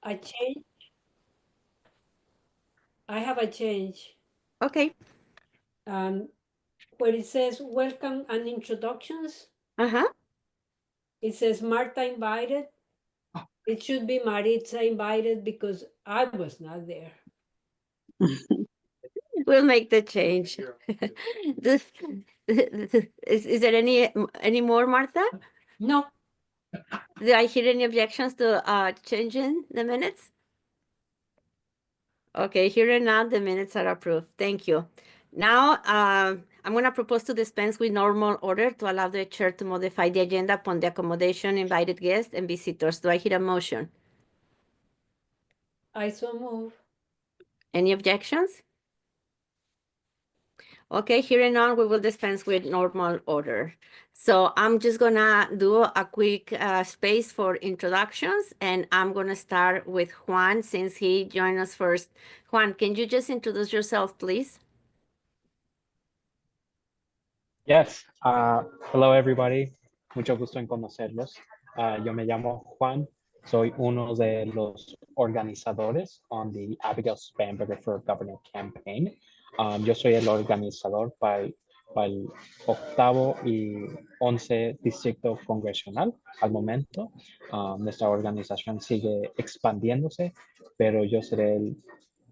I change. I have a change. Okay. Where it says welcome and introductions, Uh-huh. it says Marta invited. It should be Maritza invited because I was not there. We'll make the change. This- is there any more, Martha? No, Did I hear any objections to changing the minutes? Okay, here and now the minutes are approved. Thank you. Now, I'm going to propose to dispense with normal order to allow the chair to modify the agenda upon the accommodation, invited guests, and visitors. Do I hear a motion? I so move. Any objections? Okay, here and on, we will dispense with normal order. So I'm just gonna do a quick space for introductions, and I'm gonna start with Juan since he joined us first. Juan, can you just introduce yourself, please? Yes, hello everybody, mucho gusto en conocerlos. Yo me llamo Juan, soy uno de los organizadores on the Abigail Spanberger for Governor campaign. Yo soy el organizador para el octavo y 11 distrito congresional al momento. Nuestra organización sigue expandiéndose, pero yo seré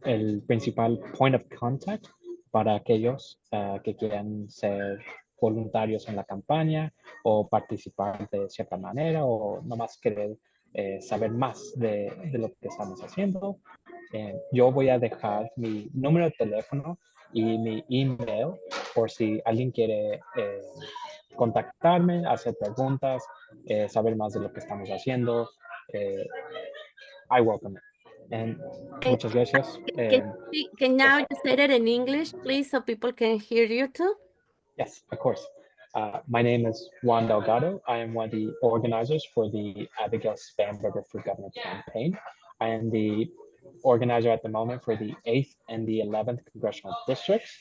el principal point of contact para aquellos que quieran ser voluntarios en la campaña o participar de cierta manera o nomás querer saber más de lo que estamos haciendo. Yo voy a dejar mi número de teléfono y mi email por si alguien quiere contactarme, hacer preguntas, saber más de lo que estamos haciendo. I welcome it. And Can, muchas gracias. can now you say that in English, please, so people can hear you too? Yes, of course. My name is Juan Delgado. I am one of the organizers for the Abigail Spanberger for Governor campaign. I am the organizer at the moment for the 8th and the 11th congressional districts.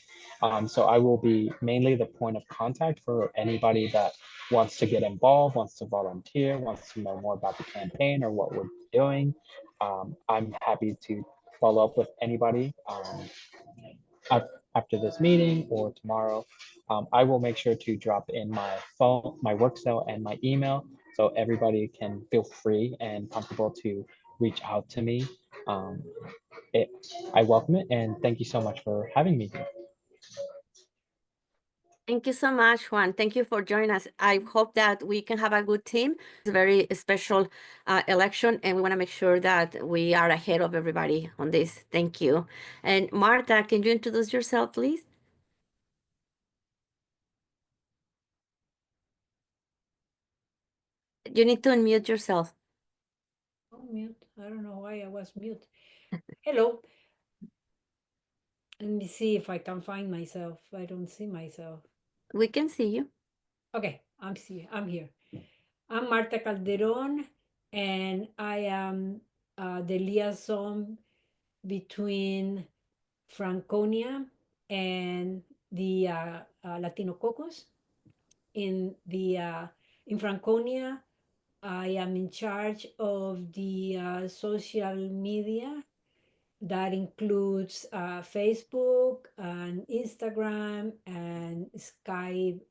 So I will be mainly the point of contact for anybody that wants to get involved, wants to volunteer, wants to know more about the campaign or what we're doing. I'm happy to follow up with anybody after this meeting or tomorrow. I will make sure to drop in my phone, my work cell, and my email so everybody can feel free and comfortable to reach out to me. I welcome it and thank you so much for having me here. Thank you so much, Juan. Thank you for joining us. I hope that we can have a good team. It's a very special election, and we want to make sure that we are ahead of everybody on this. Thank you. And Marta, can you introduce yourself, please? You need to unmute yourself. Oh, mute. I don't know why I was mute. Hello. Let me see if I can find myself. I don't see myself. We can see you. Okay, I'm here. I'm Marta Calderon, and I am the liaison between Franconia and the Latino Caucus. In Franconia, I am in charge of the social media. That includes Facebook and Instagram and Skype,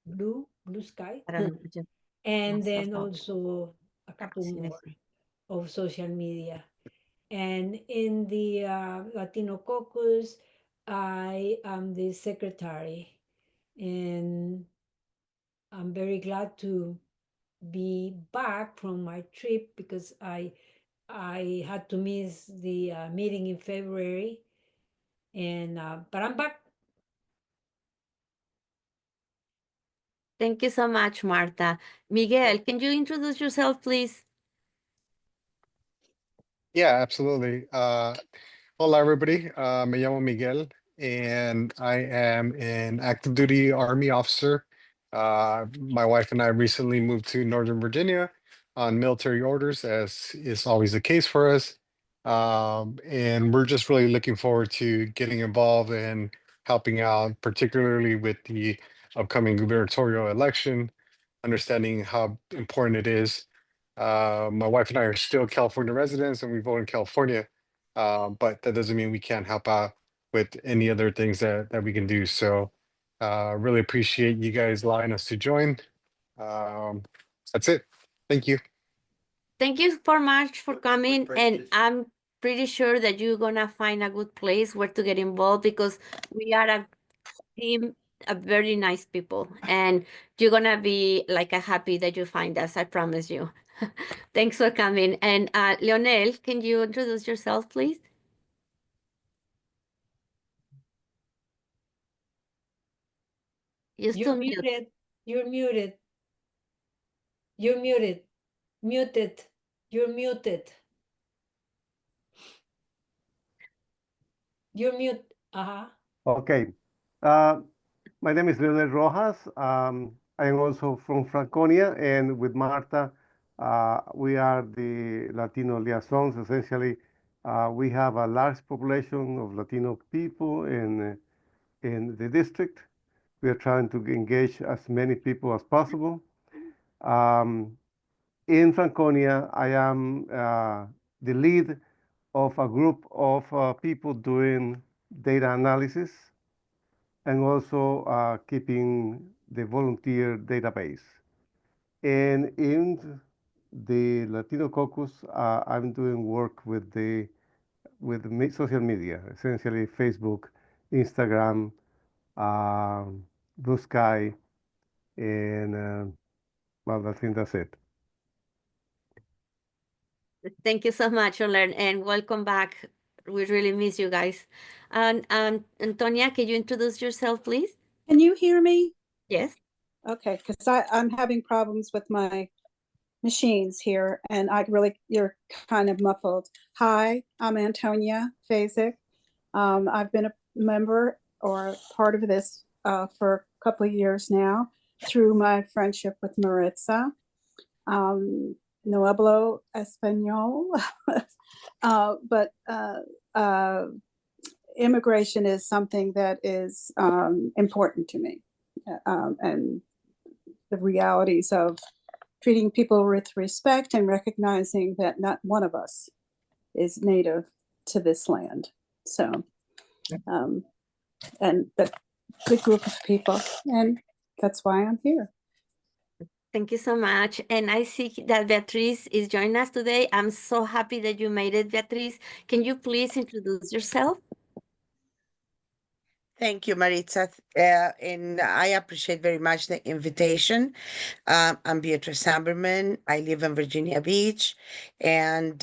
Blue Sky, I don't know. and Yes, then also a couple more of social media. And in the Latino Caucus, I am the secretary, and I'm very glad to be back from my trip because I had to miss the meeting in February, and but I'm back. Thank you so much, Marta. Miguel, can you introduce yourself, please? Yeah, absolutely. Hola, everybody. Me llamo Miguel, and I am an active duty Army officer. My wife and I recently moved to Northern Virginia on military orders, as is always the case for us. And we're just really looking forward to getting involved and helping out, particularly with the upcoming gubernatorial election, understanding how important it is My wife and I are still California residents and we vote in California. But that doesn't mean we can't help out with any other things that we can do. So really appreciate you guys allowing us to join. That's it. Thank you. Thank you so much for coming, and I'm pretty sure that you're gonna find a good place where to get involved because we are a team of very nice people, and you're gonna be like happy that you find us. I promise you. Thanks for coming. And Leonel, can you introduce yourself, please? You're You're still mute. muted. You're muted. You're muted. Muted. You're muted. You're mute. Uh-huh. Okay. My name is Leonel Rojas. I am also from Franconia, and with Marta, we are the Latino liaisons. Essentially, we have a large population of Latino people in the district. We are trying to engage as many people as possible. In Franconia, I am the lead of a group of people doing data analysis and also keeping the volunteer database. And in the Latino Caucus, I'm doing work with social media, essentially Facebook, Instagram, Blue Sky, and well, I think that's it. Thank you so much, Olen, and welcome back. We really miss you guys. And Antonia, can you introduce yourself, please? Can you hear me? Yes. Okay, because I'm having problems with my machines here, and you're kind of muffled. Hi, I'm Antonia Fazik. I've been a member or part of this for a couple of years now through my friendship with Maritza. No hablo español, but immigration is something that is important to me, and the realities of treating people with respect and recognizing that not one of us is native to this land. So, and the good group of people, and that's why I'm here. Thank you so much. And I see that Beatriz is joining us today. I'm so happy that you made it, Beatriz. Can you please introduce yourself? Thank you, Maritza. And I appreciate very much the invitation. I'm Beatrice Amberman. I live in Virginia Beach. And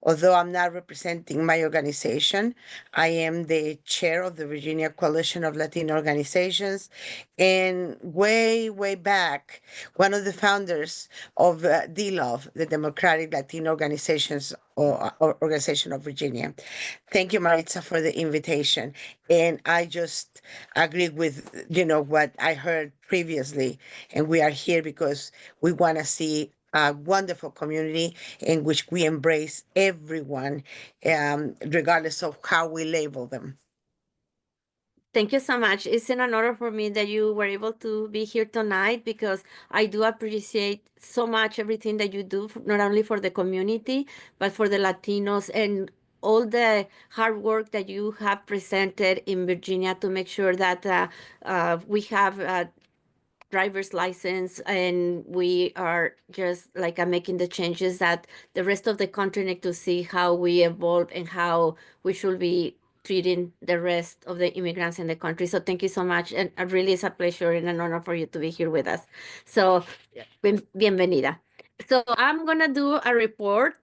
although I'm not representing my organization, I am the chair of the Virginia Coalition of Latino Organizations. And way, way back, one of the founders of DLOV, the Democratic Latino Organizations or Organization of Virginia. Thank you, Maritza, for the invitation. And I just agree with, what I heard previously. And we are here because we want to see a wonderful community in which we embrace everyone, regardless of how we label them. Thank you so much. It's an honor for me that you were able to be here tonight because I do appreciate so much everything that you do, not only for the community, but for the Latinos and all the hard work that you have presented in Virginia to make sure that we have driver's license and we are just like making the changes that the rest of the country need to see how we evolve and how we should be treating the rest of the immigrants in the country. So thank you so much. And it really is a pleasure and an honor for you to be here with us. So bienvenida. So I'm going to do a report.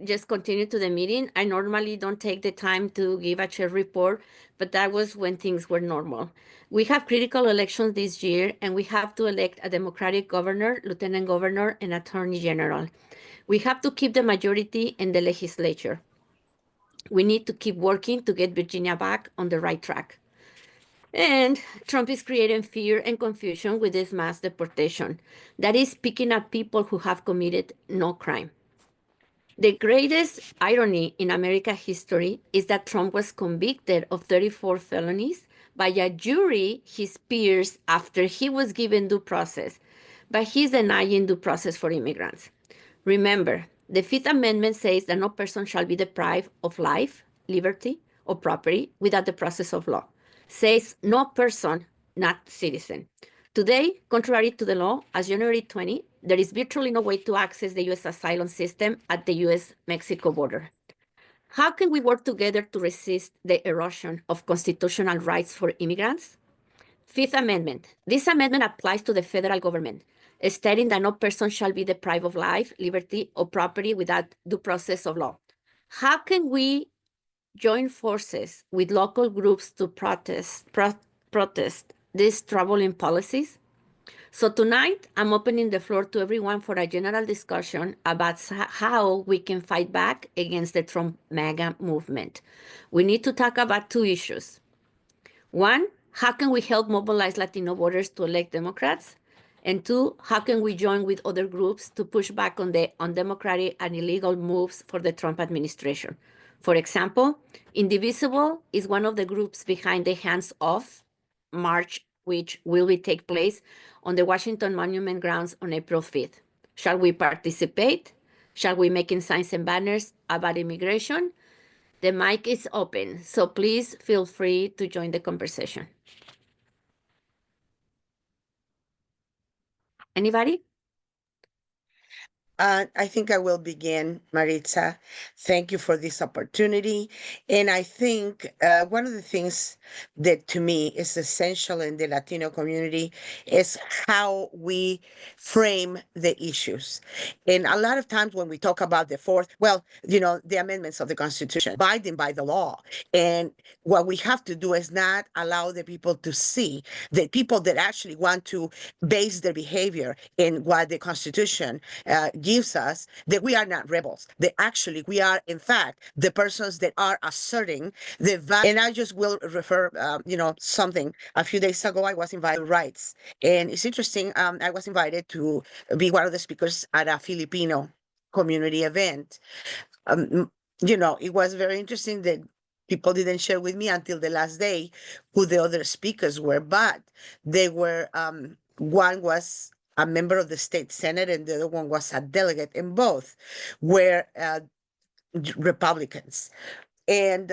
Just continue to the meeting. I normally don't take the time to give a chair report, but that was when things were normal. We have critical elections this year, and we have to elect a Democratic governor, lieutenant governor, and attorney general. We have to keep the majority in the legislature. We need to keep working to get Virginia back on the right track. And Trump is creating fear and confusion with this mass deportation. That is picking up people who have committed no crime. The greatest irony in American history is that Trump was convicted of 34 felonies by a jury, his peers, after he was given due process, but he's denying due process for immigrants. Remember, the Fifth Amendment says that no person shall be deprived of life, liberty, or property without the process of law. Says no person, not citizen. Today, contrary to the law, as January 20, there is virtually no way to access the U.S. asylum system at the U.S.-Mexico border. How can we work together to resist the erosion of constitutional rights for immigrants? Fifth Amendment. This amendment applies to the federal government, stating that no person shall be deprived of life, liberty, or property without due process of law. How can we join forces with local groups to protest these troubling policies? So tonight, I'm opening the floor to everyone for a general discussion about how we can fight back against the Trump MAGA movement. We need to talk about two issues. One, how can we help mobilize Latino voters to elect Democrats? And two, how can we join with other groups to push back on the undemocratic and illegal moves for the Trump administration? For example, Indivisible is one of the groups behind the Hands Off March, which will take place on the Washington Monument grounds on April 5th. Shall we participate? Shall we make signs and banners about immigration? The mic is open, so please feel free to join the conversation. Anybody? I think I will begin, Maritza. Thank you for this opportunity. And I think one of the things that to me is essential in the Latino community is how we frame the issues. And a lot of times when we talk about the fourth, well, the amendments of the Constitution, abiding by the law. And what we have to do is not allow the people to see the people that actually want to base their behavior in what the Constitution gives us, that we are not rebels. That actually we are, in fact, the persons that are asserting the value. And I just will refer, something. A few days ago, I was invited to rights. And it's interesting, I was invited to be one of the speakers at a Filipino community event. It was very interesting that people didn't share with me until the last day who the other speakers were, but they were, one was a member of the state senate and the other one was a delegate, and both were Republicans. And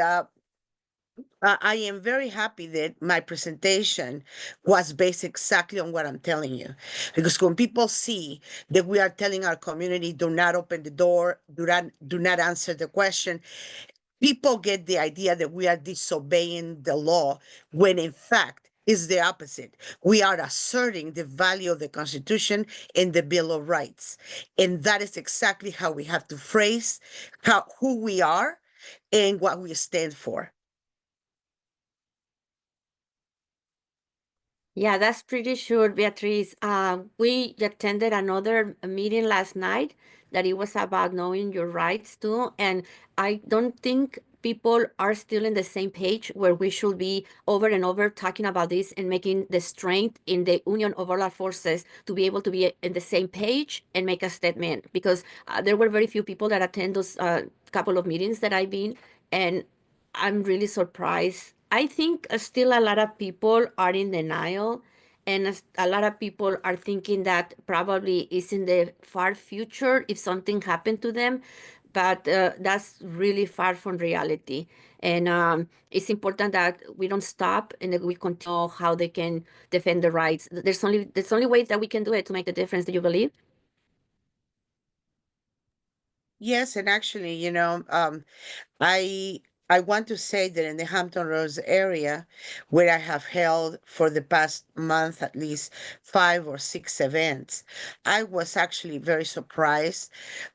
I am very happy that my presentation was based exactly on what I'm telling you. Because when people see that we are telling our community, do not open the door, do not answer the question, people get the idea that we are disobeying the law, when in fact it's the opposite. We are asserting the value of the Constitution and the Bill of Rights. And that is exactly how we have to phrase who we are and what we stand for. Yeah, that's pretty sure, Beatriz. We attended another meeting last night that it was about knowing your rights too. And I don't think people are still in the same page where we should be over and over talking about this and making the strength in the union of all our forces to be able to be in the same page and make a statement. Because there were very few people that attend those couple of meetings that I've been, and I'm really surprised. I think still a lot of people are in denial, and a lot of people are thinking that probably is in the far future if something happened to them, but that's really far from reality. And it's important that we don't stop and that we continue how they can defend the rights. There's the only way that we can do it to make the difference. Do you believe? Yes, and actually, I want to say that in the Hampton Roads area, where I have held for the past month at least 5 or 6 events, I was actually very surprised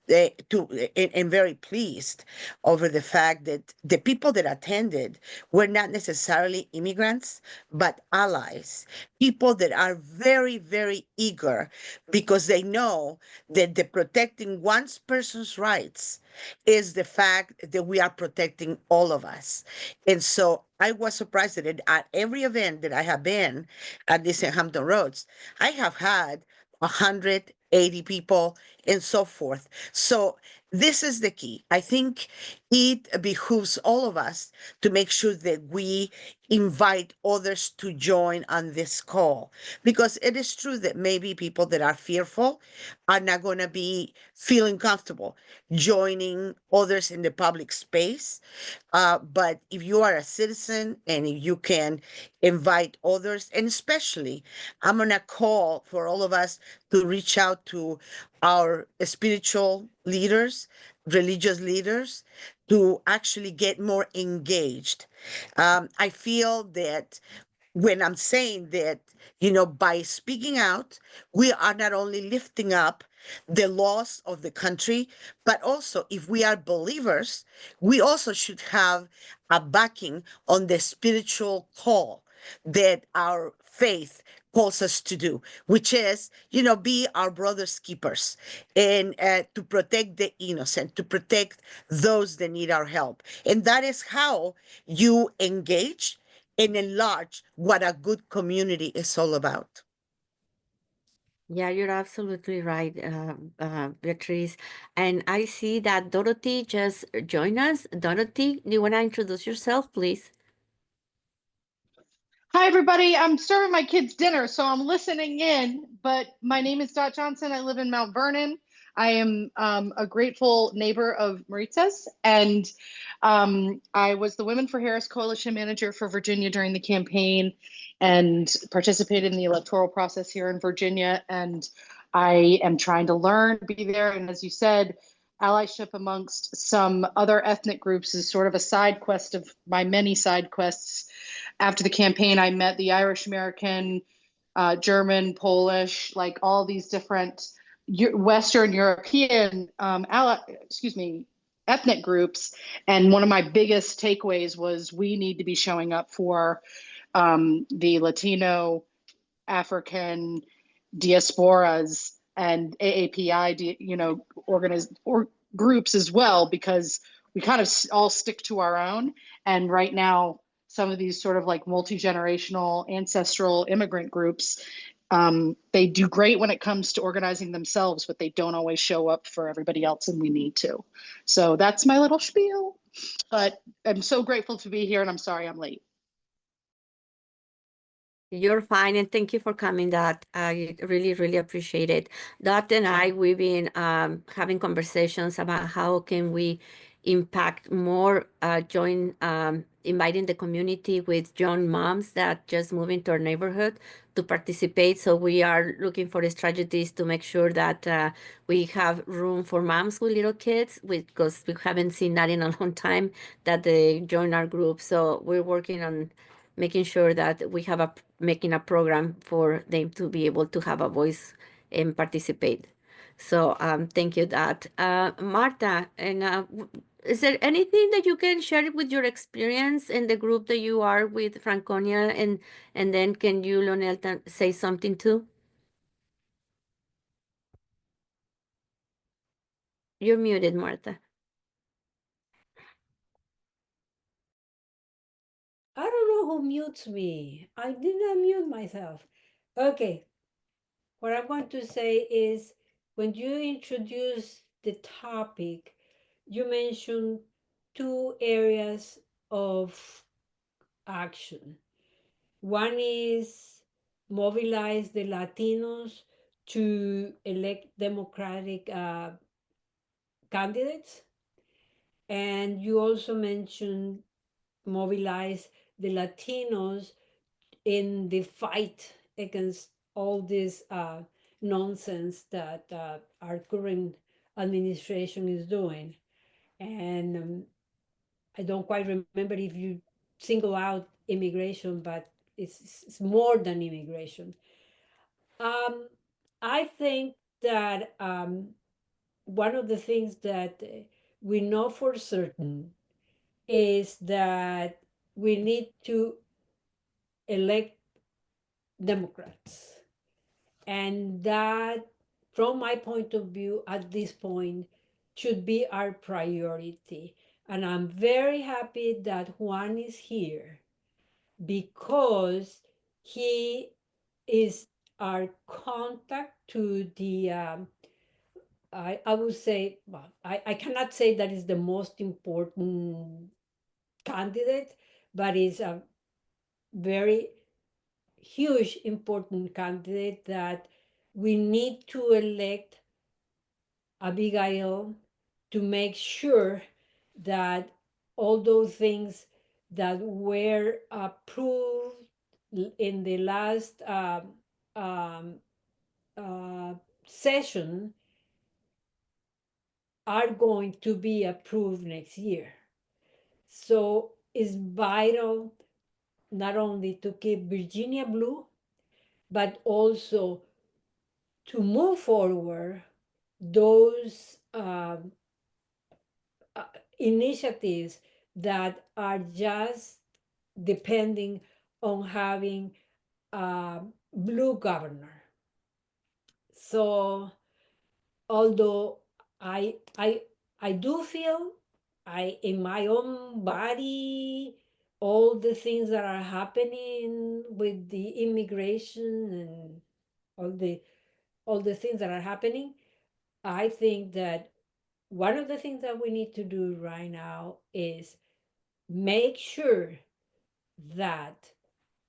and very pleased over the fact that the people that attended were not necessarily immigrants, but allies, people that are very, very eager because they know that the protecting one person's rights is the fact that we are protecting all of us. And so I was surprised that at every event that I have been at this in Hampton Roads, I have had 180 people and so forth. So This is the key. I think it behooves all of us to make sure that we invite others to join on this call, because it is true that maybe people that are fearful are not going to be feeling comfortable joining others in the public space. But if you are a citizen and if you can invite others, and especially, I'm going to call for all of us to reach out to our spiritual leaders, religious leaders, to actually get more engaged. I feel that when I'm saying that, by speaking out, we are not only lifting up the laws of the country, but also if we are believers, we also should have a backing on the spiritual call that our faith calls us to do, which is, be our brother's keepers and to protect the innocent, to protect those that need our help. And that is how you engage and enlarge what a good community is all about. Yeah, you're absolutely right, Beatrice. And I see that Dorothy just joined us. Dorothy, do you want to introduce yourself, please? Hi, everybody. I'm serving my kids dinner, so I'm listening in. But my name is Dot Johnson. I live in Mount Vernon. I am a grateful neighbor of Maritza's, and I was the Women for Harris Coalition manager for Virginia during the campaign and participated in the electoral process here in Virginia. And I am trying to learn, be there. And as you said, allyship amongst some other ethnic groups is sort of a side quest of my many side quests. After the campaign, I met the Irish American, German, Polish, like all these different Western European ethnic groups. And one of my biggest takeaways was we need to be showing up for the Latino, African diasporas and AAPI, groups as well, because we kind of all stick to our own. And right now, some of these sort of like multi-generational ancestral immigrant groups, they do great when it comes to organizing themselves, but they don't always show up for everybody else, and we need to. So that's my little spiel. But I'm so grateful to be here, and I'm sorry I'm late. You're fine, and thank you for coming, Dot. I really, really appreciate it. Dot and I, we've been having conversations about how can we impact more, inviting the community with young moms that just moved into our neighborhood to participate. So we are looking for strategies to make sure that we have room for moms with little kids, because we haven't seen that in a long time, that they join our group. So we're working on making sure that we have making a program for them to be able to have a voice and participate. So thank you, that. Marta, and is there anything that you can share with your experience in the group that you are with Franconia, and then can you, Lonel, say something too? You're muted, Marta. I don't know who mutes me. I did not mute myself. Okay. What I'm going to say is when you introduce the topic, you mentioned two areas of action. One is mobilize the Latinos to elect Democratic candidates. And you also mentioned mobilize the Latinos in the fight against all this nonsense that our current administration is doing. And I don't quite remember if you single out immigration, but it's more than immigration. I think that one of the things that we know for certain is that we need to elect Democrats. And that, from my point of view, at this point, should be our priority. And I'm very happy that Juan is here because he is our contact to the I would say, well, I cannot say that is the most important candidate, but it's a very huge important candidate that we need to elect Abigail to make sure that all those things that were approved in the last um, uh, session are going to be approved next year. So it's vital not only to keep Virginia blue, but also to move forward those initiatives that are just depending on having a blue governor. So although I I do feel I in my own body all the things that are happening with the immigration and all the all the things that are happening, I think that one of the things that we need to do right now is make sure that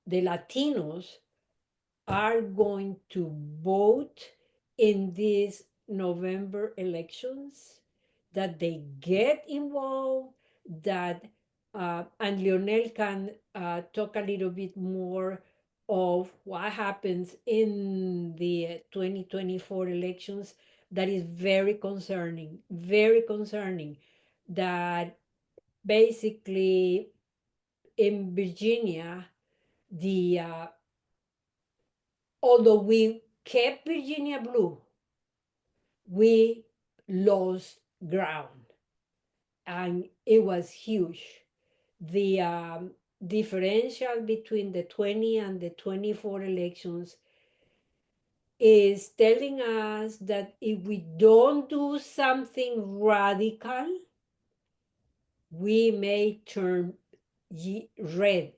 the Latinos are going to vote in these November elections, that they get involved, that, and Lionel can talk a little bit more of what happens in the 2024 elections. That is very concerning, that basically in Virginia, the although we kept Virginia blue, we lost ground, and it was huge. The differential between the 20 and the 24 elections is telling us that if we don't do something radical, we may turn red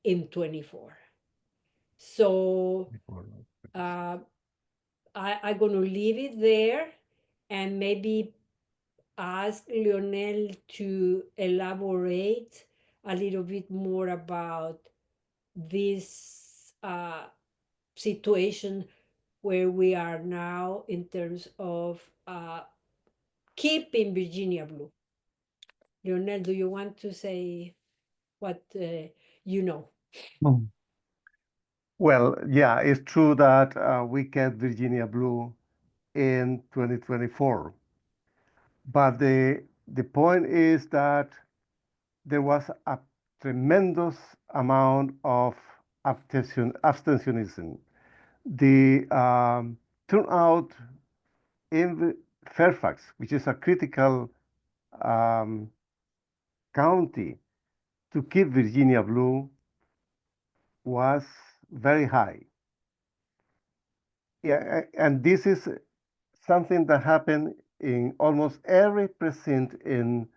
in 24. So I'm going to leave it there and maybe ask Lionel to elaborate a little bit more about this situation where we are now in terms of keeping Virginia blue. Lionel, do you want to say what you know? Well, yeah, it's true that we kept Virginia blue in 2024. But the point is that there was a tremendous amount of abstentionism. The turnout in Fairfax, which is a critical um, county to keep Virginia blue, was very high. Yeah, and this is something that happened in almost every precinct in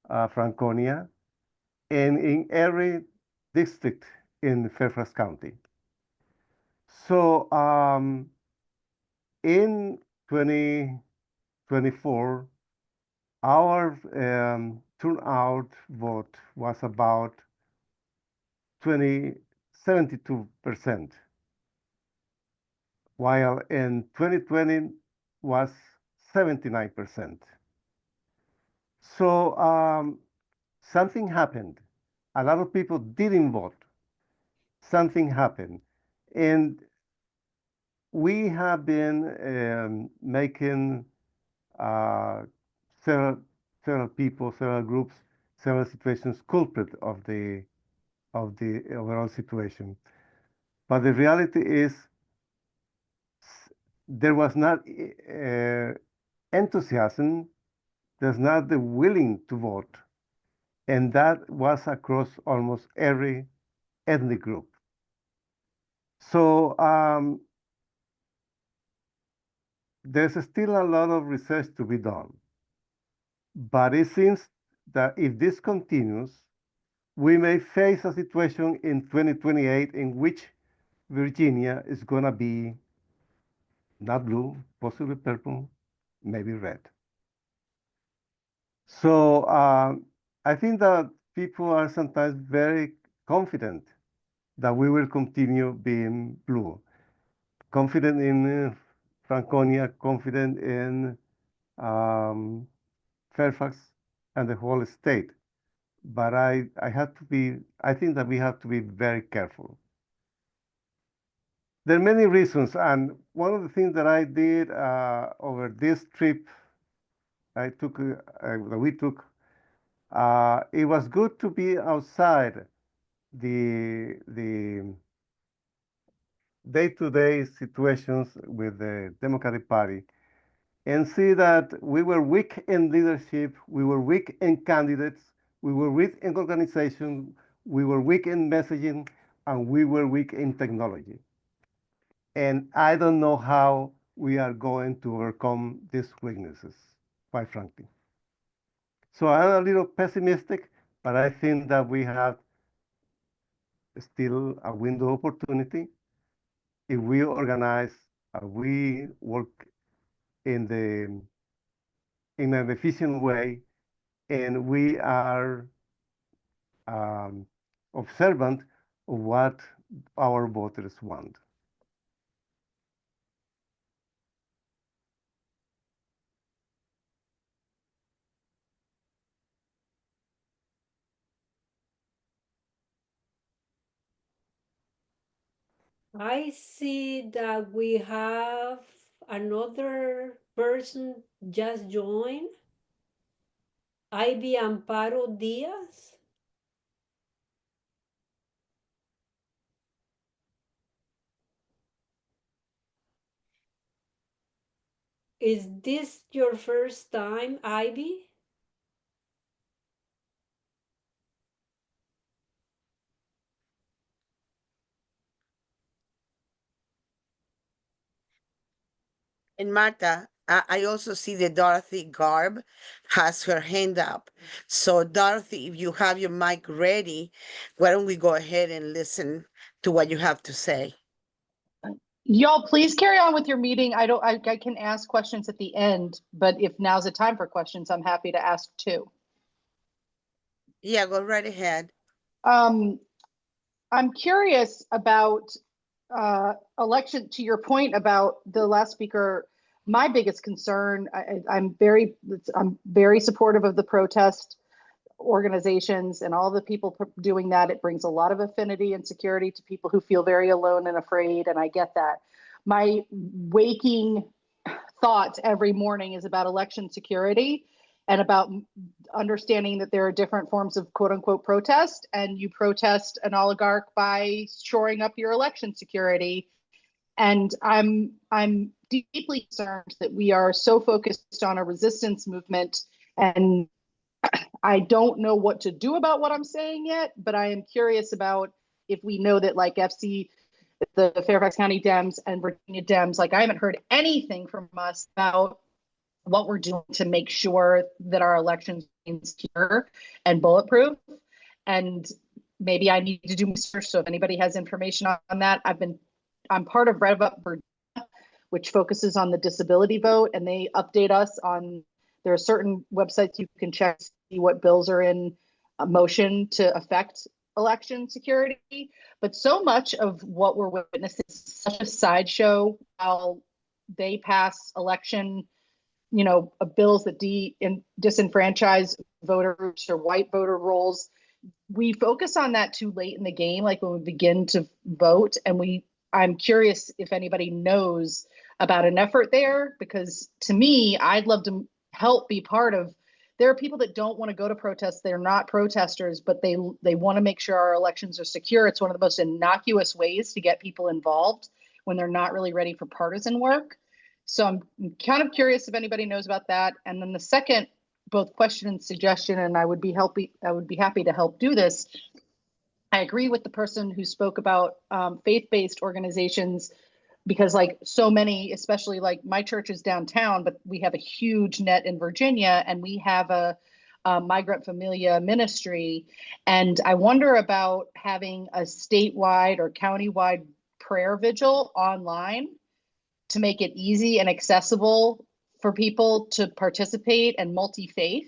Franconia and in every district in Fairfax County. So in 2024, our turnout vote was about 72%, while in 2020 was 79%. So something happened. A lot of people didn't vote. Something happened. And we have been making uh, several, several people, several groups, several situations culprit of the overall situation. But the reality is there was not enthusiasm, there's not the willing to vote. And that was across almost every ethnic group. So there's still a lot of research to be done. But it seems that if this continues, we may face a situation in 2028 in which Virginia is going to be not blue, possibly purple, maybe red. So I think that people are sometimes very confident that we will continue being blue, confident in Franconia, confident in Fairfax and the whole state. But I think that we have to be very careful. There are many reasons, and one of the things that I did over this trip that we took, it was good to be outside the day-to-day situations with the Democratic Party and see that we were weak in leadership, we were weak in candidates, we were weak in organization, we were weak in messaging, and we were weak in technology. And I don't know how we are going to overcome these weaknesses, quite frankly. So I'm a little pessimistic, but I think that we have still a window of opportunity if we organize, we work in an efficient way, and we are observant of what our voters want. I see that we have another person just joined, Ivy Amparo Diaz. Is this your first time, Ivy? And Marta, I also see that Dorothy Garb has her hand up. So Dorothy, if you have your mic ready, why don't we go ahead and listen to what you have to say? Y'all, please carry on with your meeting. I can ask questions at the end, but if now's the time for questions, I'm happy to ask too. Yeah, go right ahead. I'm curious about election, to your point about the last speaker. My biggest concern, I'm very supportive of the protest organizations and all the people doing that. It brings a lot of affinity and security to people who feel very alone and afraid, and I get that. My waking thought every morning is about election security and about understanding that there are different forms of quote unquote protest, and you protest an oligarch by shoring up your election security. And I'm deeply concerned that we are so focused on a resistance movement, and I don't know what to do about what I'm saying yet, but I am curious about if we know that, like the Fairfax County Dems and Virginia Dems, like I haven't heard anything from us about what we're doing to make sure that our elections are secure and bulletproof. And maybe I need to do research. So if anybody has information on that, I'm part of Rev Up Virginia, which focuses on the disability vote, and they update us on, there are certain websites you can check to see what bills are in motion to affect election security. But so much of what we're witnessing is such a sideshow while they pass election, bills that disenfranchise voters or white voter rolls. We focus on that too late in the game, like when we begin to vote. And I'm curious if anybody knows about an effort there, because to me, I'd love to help be part of. There are people that don't want to go to protests. They're not protesters, but they want to make sure our elections are secure. It's one of the most innocuous ways to get people involved when they're not really ready for partisan work. So I'm kind of curious if anybody knows about that. And then the second, both question and suggestion, and I would be happy to help do this. I agree with the person who spoke about faith-based organizations, because like so many, especially like my church is downtown, but we have a huge net in Virginia, and we have a migrant familia ministry. And I wonder about having a statewide or countywide prayer vigil online to make it easy and accessible for people to participate and multi-faith,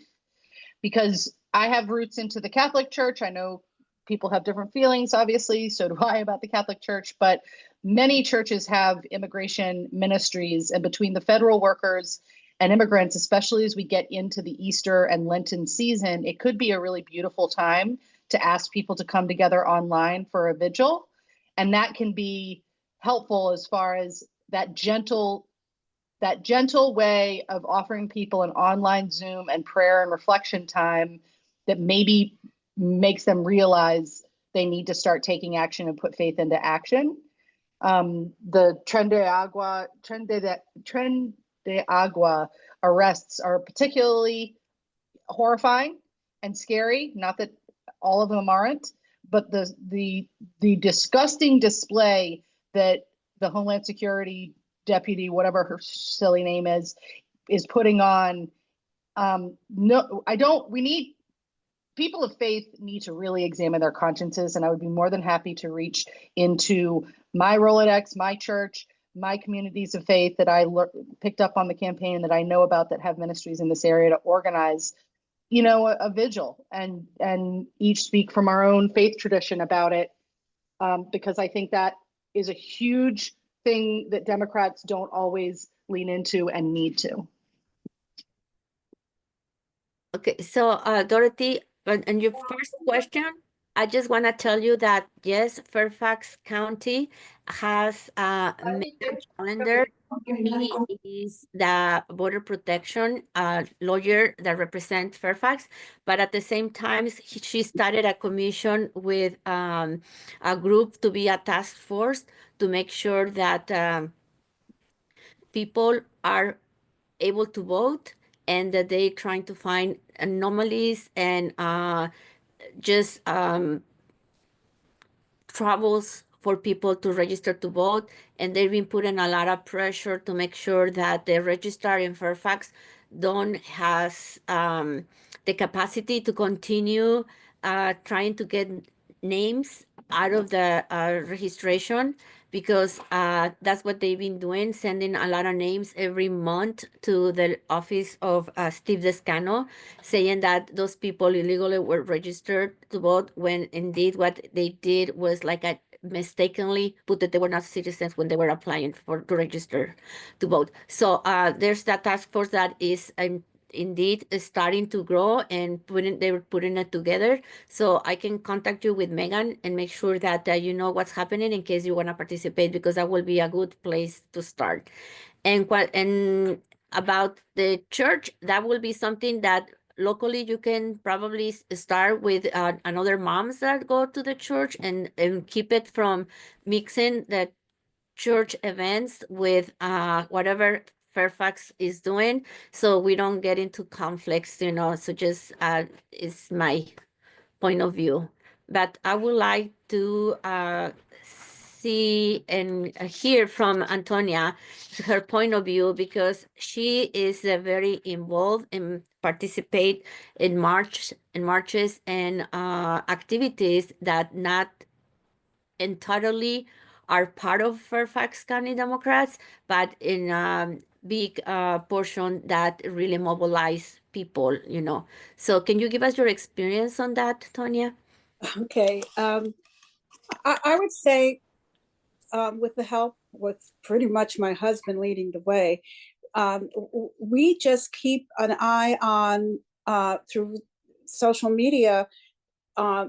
because I have roots into the Catholic Church. I know people have different feelings, obviously, so do I, about the Catholic Church, but many churches have immigration ministries, and between the federal workers and immigrants, especially as we get into the Easter and Lenten season, it could be a really beautiful time to ask people to come together online for a vigil. And that can be helpful as far as that gentle way of offering people an online Zoom and prayer and reflection time that maybe makes them realize they need to start taking action and put faith into action. The Tren de Agua arrests are particularly horrifying and scary. Not that all of them aren't, but the disgusting display that the Homeland Security deputy, whatever her silly name is putting on. People of faith need to really examine their consciences, and I would be more than happy to reach into my Rolodex, my church, my communities of faith that I picked up on the campaign that I know about that have ministries in this area to organize, a vigil and each speak from our own faith tradition about it, because I think that is a huge thing that Democrats don't always lean into and need to. Okay, so Dorothy, and your first question, I just want to tell you that yes, Fairfax County has a Megan Challenger. He is the border protection lawyer that represents Fairfax, but at the same time, she started a commission with a group to be a task force to make sure that people are able to vote, and that they're trying to find anomalies and just troubles for people to register to vote. And they've been putting a lot of pressure to make sure that the registrar in Fairfax don't has the capacity to continue trying to get names out of the registration, because that's what they've been doing, sending a lot of names every month to the office of Steve Descano, saying that those people illegally were registered to vote, when indeed what they did was like a mistakenly put that they were not citizens when they were applying to register to vote. So there's that task force that is indeed starting to grow, and they were putting it together. So I can contact you with Megan and make sure that you know what's happening in case you want to participate, because that will be a good place to start. And about the church, that will be something that locally you can probably start with another moms that go to the church, and keep it from mixing the church events with whatever Fairfax is doing, so we don't get into conflicts, so just is my point of view. But I would like to see and hear from Antonia, her point of view, because she is very involved and participate in marches and activities that not entirely are part of Fairfax County Democrats, but in a big portion that really mobilize people, So can you give us your experience on that, Tonya? Okay. I would say with the help, with pretty much my husband leading the way, we just keep an eye on through social media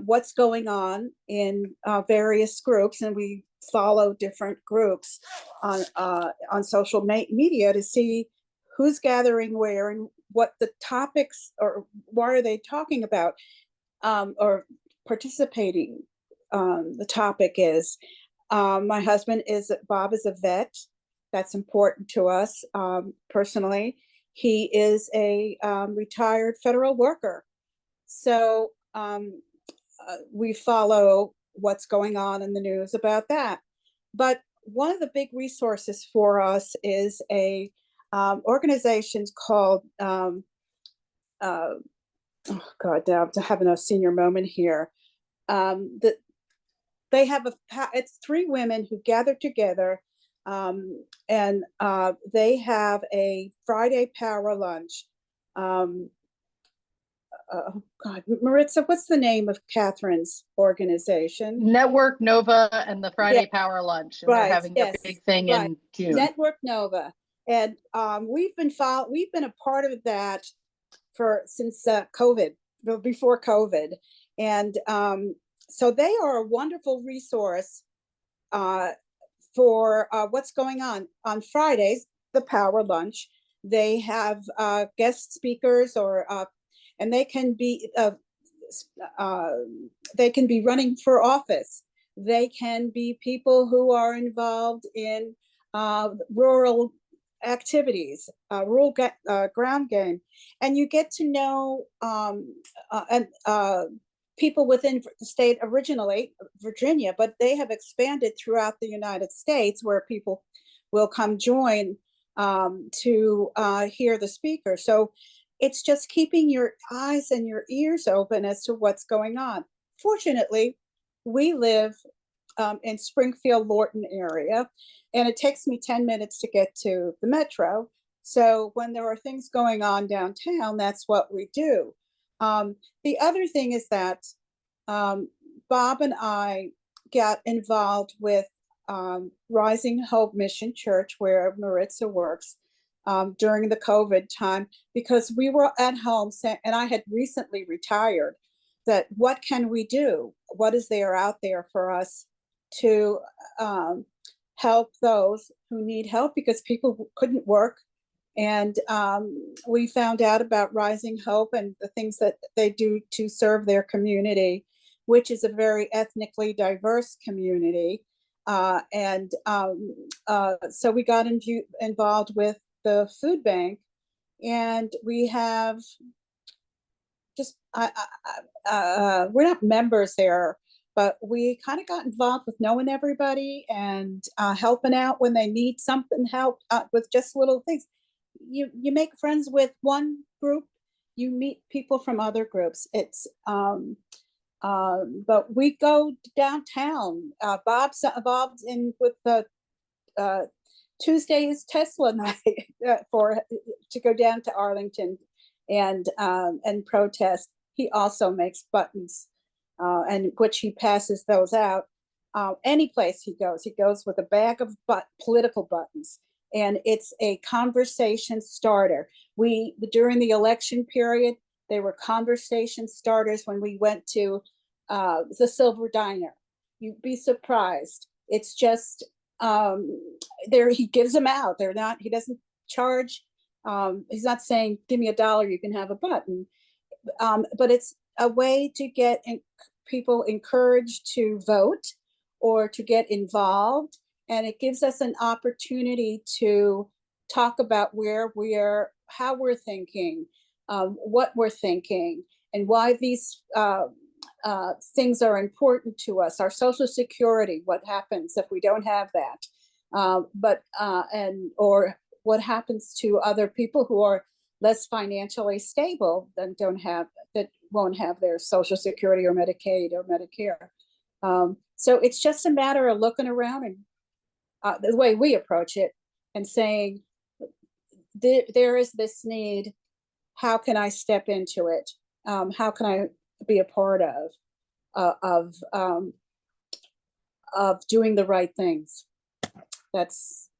what's going on in various groups, and we follow different groups on social media to see who's gathering where and what the topics, or what are they talking about, or participating. The topic is. My husband Bob is a vet. That's important to us personally. He is a retired federal worker. So we follow what's going on in the news about that. But one of the big resources for us is a organization called, oh God, now I'm having a senior moment here. They have it's 3 women who gather together And they have a Friday power lunch. Oh God, Maritza, what's the name of Catherine's organization? Network Nova and the Friday Power Lunch, and they're Right, having their yes, big thing right. in June. Network Nova, and we've been a part of that since COVID, before COVID, and so they are a wonderful resource for what's going on Fridays. The power lunch, they have guest speakers, or and they can be running for office. They can be people who are involved in rural activities, rural ground game, and you get to know people within the state, originally Virginia, but they have expanded throughout the United States, where people will come join to hear the speaker. So it's just keeping your eyes and your ears open as to what's going on. Fortunately, we live in Springfield, Lorton area, and it takes me 10 minutes to get to the metro. So when there are things going on downtown, that's what we do. The other thing is that Bob and I got involved with Rising Hope Mission Church, where Maritza works, during the COVID time, because we were at home, and I had recently retired, that what can we do? What is there out there for us to help those who need help, because people couldn't work. And we found out about Rising Hope and the things that they do to serve their community, which is a very ethnically diverse community. So we got involved with the food bank, and we have just, we're not members there, but we kind of got involved with knowing everybody and helping out when they need something, help with just little things. You make friends with one group, you meet people from other groups. It's but we go downtown. Bob's involved in with the Tuesday's Tesla night to go down to Arlington and protest. He also makes buttons, and which he passes those out. Any place he goes with a bag of political buttons, and it's a conversation starter. During the election period, they were conversation starters when we went to the Silver Diner. You'd be surprised. It's just there, he gives them out. He doesn't charge. He's not saying, give me $1, you can have a button. But it's a way to get people encouraged to vote or to get involved. And it gives us an opportunity to talk about how we're thinking, what we're thinking, and why these things are important to us. Our Social Security, what happens if we don't have that, or what happens to other people who are less financially stable that won't have their Social Security or Medicaid or Medicare. So it's just a matter of looking around and the way we approach it and saying, there is this need. How can I step into it? How can I be a part of doing the right things? That's,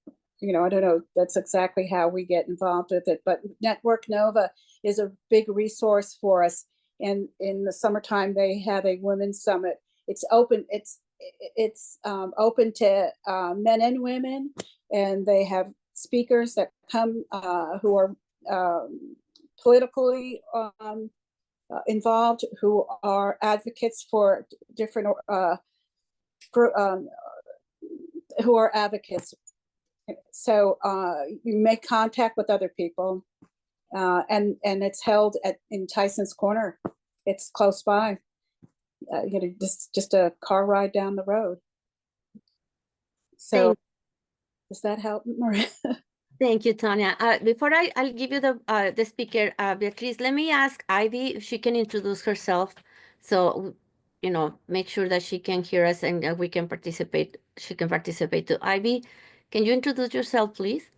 I don't know, that's exactly how we get involved with it. But Network Nova is a big resource for us. And in the summertime, they have a women's summit. It's open. It's open to men and women, and they have speakers that come who are politically involved, who are advocates for different who are advocates. So you make contact with other people, and it's held in Tyson's Corner. It's close by. Just a car ride down the road. So does that help, Maria? Thank you, Tanya. Before I'll give you the speaker, Beatriz, let me ask Ivy if she can introduce herself. So, make sure that she can hear us and we can participate. She can participate too. Ivy, Can you introduce yourself, please?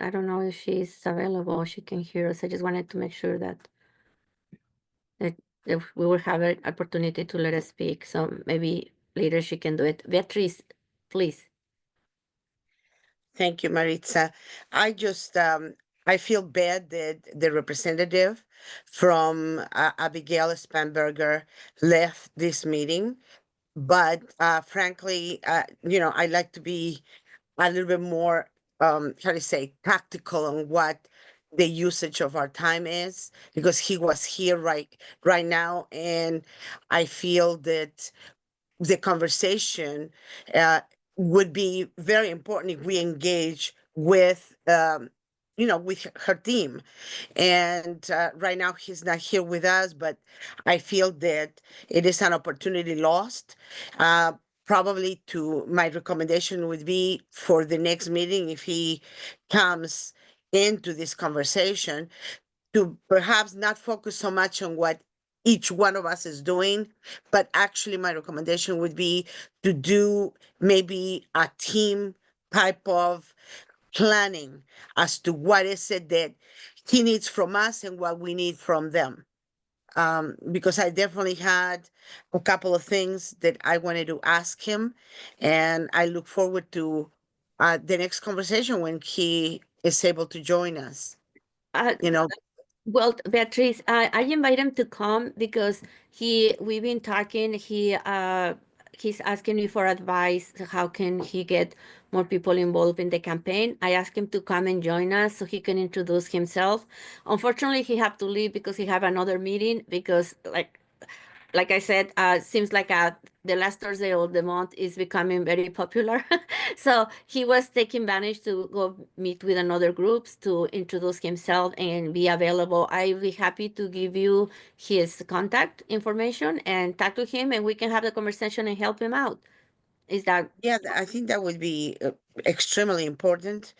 I don't know if she's available. She can hear us. I just wanted to make sure that if we will have an opportunity to let her speak. So maybe later she can do it. Beatriz, please. Thank you, Maritza. I just I feel bad that the representative from Abigail Spanberger left this meeting, but frankly, I like to be a little bit more how to say tactical on what the usage of our time is, because he was here right now, and I feel that the conversation would be very important if we engage with with her team. And right now he's not here with us, but I feel that it is an opportunity lost. uh, Probably to my recommendation would be for the next meeting, if he comes into this conversation, to perhaps not focus so much on what each one of us is doing, but actually my recommendation would be to do maybe a team type of planning as to what is it that he needs from us and what we need from them. Because I definitely had a couple of things that I wanted to ask him, and I look forward to the next conversation when he is able to join us. Uh, You know, Well, Beatrice, I invite him to come because we've been talking. He's asking me for advice. How can he get more people involved in the campaign? I asked him to come and join us so he can introduce himself. Unfortunately, he had to leave because he have another meeting because like I said, seems like the last Thursday of the month is becoming very popular. So he was taking advantage to go meet with another groups to introduce himself and be available. I'll be happy to give you his contact information and talk to him, and we can have the conversation and help him out. Is that yeah, I think that would be extremely important.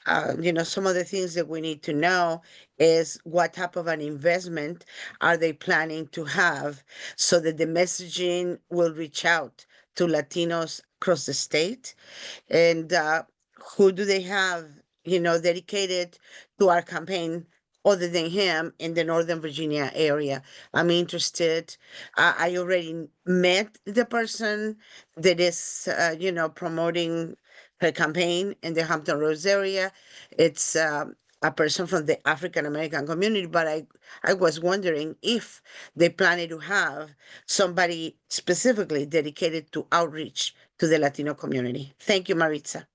Some of the things that we need to know is what type of an investment are they planning to have, so that the messaging will reach out to Latinos across the state. And who do they have, dedicated to our campaign other than him in the Northern Virginia area? I'm interested. I already met the person that is, promoting her campaign in the Hampton Roads area. It's a person from the African American community, but I was wondering if they planning to have somebody specifically dedicated to outreach to the Latino community. Thank you, Maritza.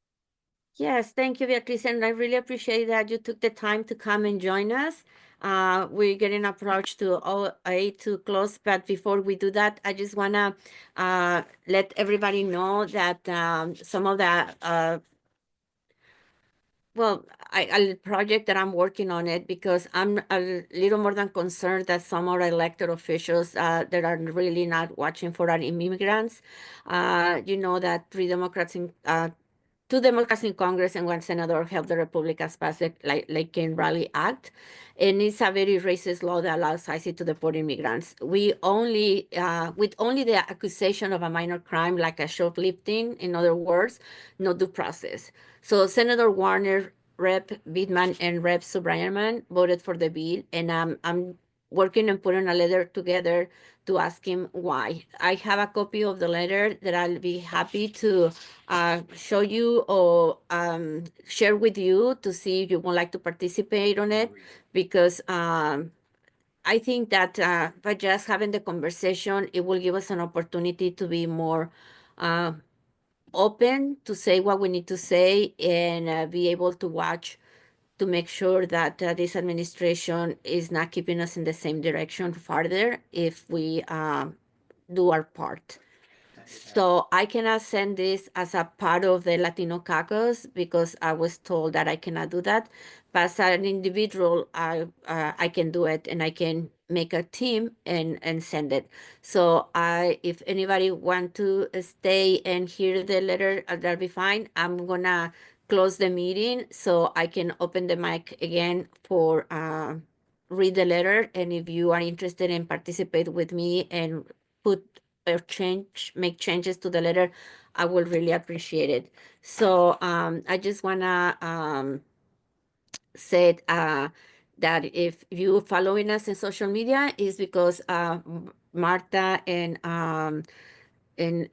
Yes, thank you, Beatrice, and I really appreciate that you took the time to come and join us. We're getting approached to 08 to close, but before we do that, I just wanna let everybody know that some of the well, a project that I'm working on it because I'm a little more than concerned that some of our elected officials that are really not watching for our immigrants. You know that two Democrats in Congress and one senator helped the Republicans pass the Laken Rally Act. And it's a very racist law that allows ICE to deport immigrants. With only the accusation of a minor crime, like a shoplifting, in other words, no due process. So Senator Warner, Rep. Bittman, and Rep. Subrayaman voted for the bill, and I'm working and putting a letter together to ask him why. I have a copy of the letter that I'll be happy to show you or share with you to see if you would like to participate on it, because I think that by just having the conversation, it will give us an opportunity to be more open to say what we need to say and be able to watch to make sure that this administration is not keeping us in the same direction farther if we do our part. So I cannot send this as a part of the Latino Caucus because I was told that I cannot do that. But as an individual, I can do it, and I can make a team and send it. So if anybody want to stay and hear the letter, that'll be fine. I'm gonna close the meeting so I can open the mic again for read the letter, and if you are interested in participate with me and put or make changes to the letter, I will really appreciate it. So I just wanna say that if you following us in social media is because Marta and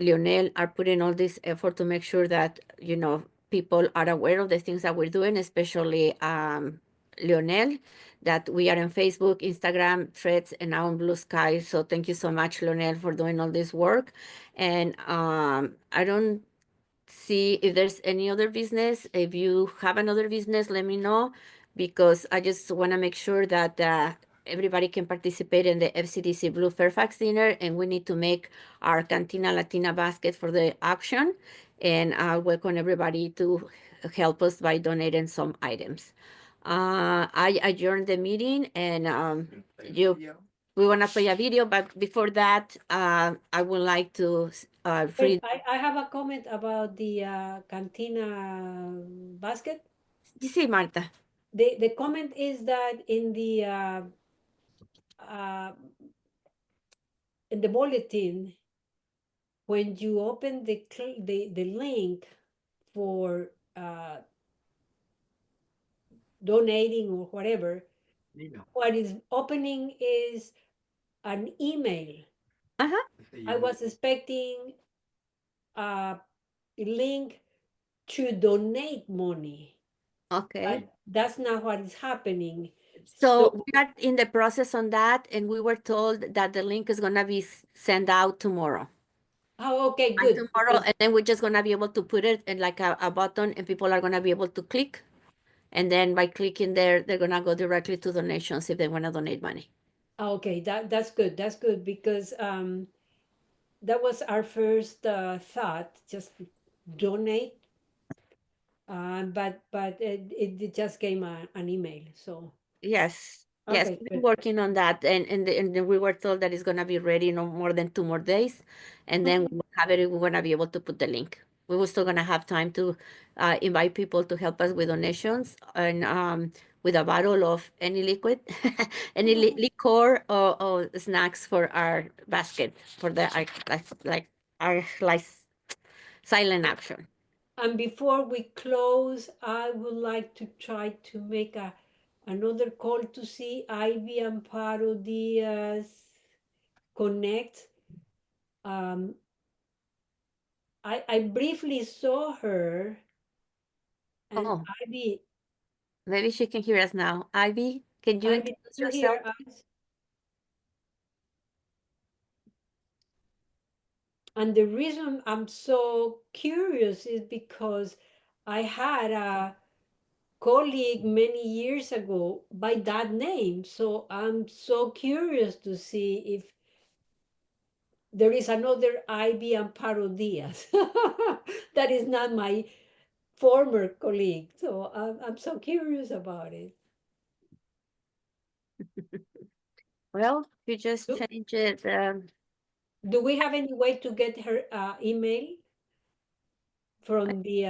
Lionel are putting all this effort to make sure that, you know, people are aware of the things that we're doing, especially Lionel, that we are on Facebook, Instagram, Threads, and now on Blue Sky. So thank you so much, Lionel, for doing all this work. And I don't see if there's any other business. If you have another business, let me know, because I just want to make sure that everybody can participate in the FCDC Blue Fairfax dinner, and we need to make our Cantina Latina basket for the auction. And I welcome everybody to help us by donating some items. I adjourned the meeting, and we want to play a video, but before that, I would like to read. I have a comment about the cantina basket. You see, Marta. The comment is that in the bulletin, when you open the link for donating or whatever, what is opening is an email. Uh-huh. I was expecting a link to donate money. Okay. But that's not what is happening. So we are in the process on that, and we were told that the link is gonna be sent out tomorrow. Oh, okay, By good. tomorrow, and then we're just gonna be able to put it in like a button, and people are gonna be able to click. And then by clicking there, they're gonna go directly to donations if they wanna donate money. Okay, that's good. That's good because that was our first thought, just donate. But it just came an email. So Yes, yes, okay, we've been good. working on that, and then we were told that it's gonna be ready no more than 2 more days, and then we'll have it. We're gonna be able to put the link. We were still gonna have time to invite people to help us with donations, and with a bottle of any liquid, any liquor or snacks for our basket for the like our silent action. And before we close, I would like to try to make another call to see Ivy Amparo Diaz connect. I briefly saw her, and Oh, Ivy, maybe she can hear us now. Ivy, can you Ivy, introduce you yourself? hear us? And the reason I'm so curious is because I had a colleague many years ago by that name. So I'm so curious to see if there is another Ivy Amparo Diaz that is not my former colleague. So I'm so curious about it. Well, you just Do, change it. do we have any way to get her email from the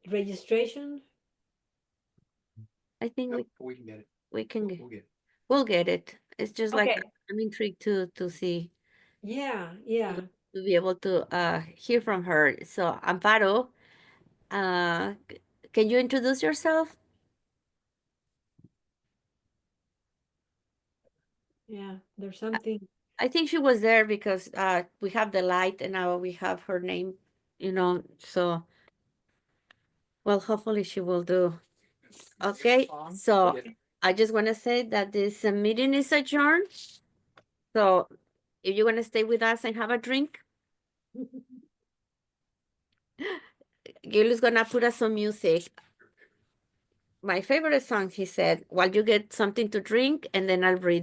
registration? I think We can get it. we can We'll get it. we'll get it. It's just like Okay. I'm intrigued to see Yeah, yeah. to be able to hear from her. So Amparo, can you introduce yourself? Yeah, there's something. I think she was there because we have the light and now we have her name, you know, so well, hopefully she will do. Okay, so I just want to say that this meeting is adjourned. So if you want to stay with us and have a drink, Gil is gonna put us some music. My favorite song, he said, while you get something to drink, and then I'll read them.